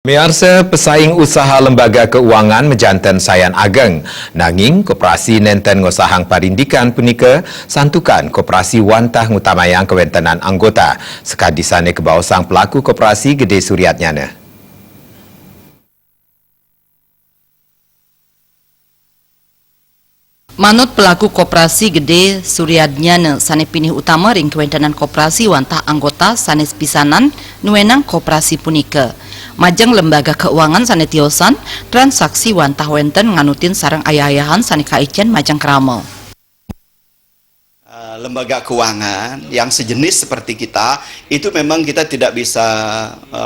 Miarsa pesaing usaha lembaga keuangan mejantan sayan ageng. Nanging koperasi nenten ngosahang parindikan punika santukan koperasi wantah ngutamayang kewentenan anggota. Sekadisane kebawasang pelaku koperasi Gede Suryatnyana. Manut pelaku koperasi Gede Suryatnyana sane pinih utama ring kewentenan koperasi wantah anggota sanes pisanan nuenang koperasi punika. Majeng lembaga keuangan sane tiosan transaksi wantah wenten nganutin sareng ayah-ayahan sane kaicen majeng kramo. Lembaga keuangan yang sejenis seperti kita itu memang kita tidak bisa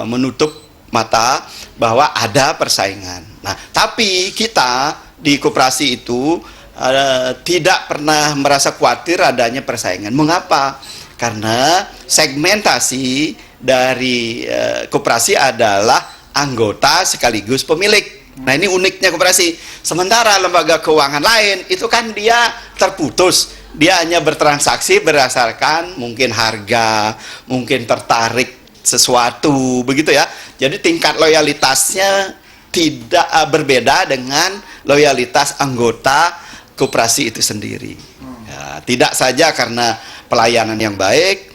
menutup mata bahwa ada persaingan. Nah, tapi kita di koperasi itu tidak pernah merasa khawatir adanya persaingan. Mengapa? Karena segmentasi dari koperasi adalah anggota sekaligus pemilik. Nah, ini uniknya koperasi. Sementara lembaga keuangan lain itu kan dia terputus. Dia hanya bertransaksi berdasarkan mungkin harga, mungkin tertarik sesuatu, begitu ya. Jadi tingkat loyalitasnya tidak berbeda dengan loyalitas anggota koperasi itu sendiri. Ya, tidak saja karena pelayanan yang baik,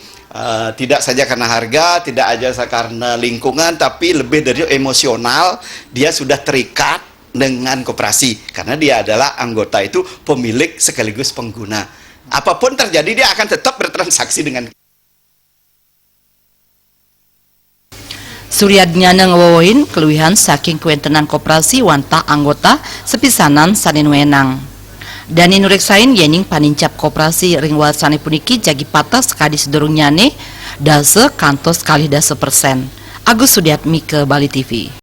tidak saja karena harga, tidak saja karena lingkungan, tapi lebih dari emosional, dia sudah terikat dengan koperasi karena dia adalah anggota itu pemilik sekaligus pengguna. Apapun terjadi dia akan tetap bertransaksi dengan. Suryatnyana ngewowohin keluihan saking kewentenan koperasi wantah anggota sepisanan sane nuenang. Dani nureksain yening panincap koperasi ring wasane puniki jagi patah sekali sedurungnyane dase kantos kali dase %. Agus Sudiatmi ke Bali TV.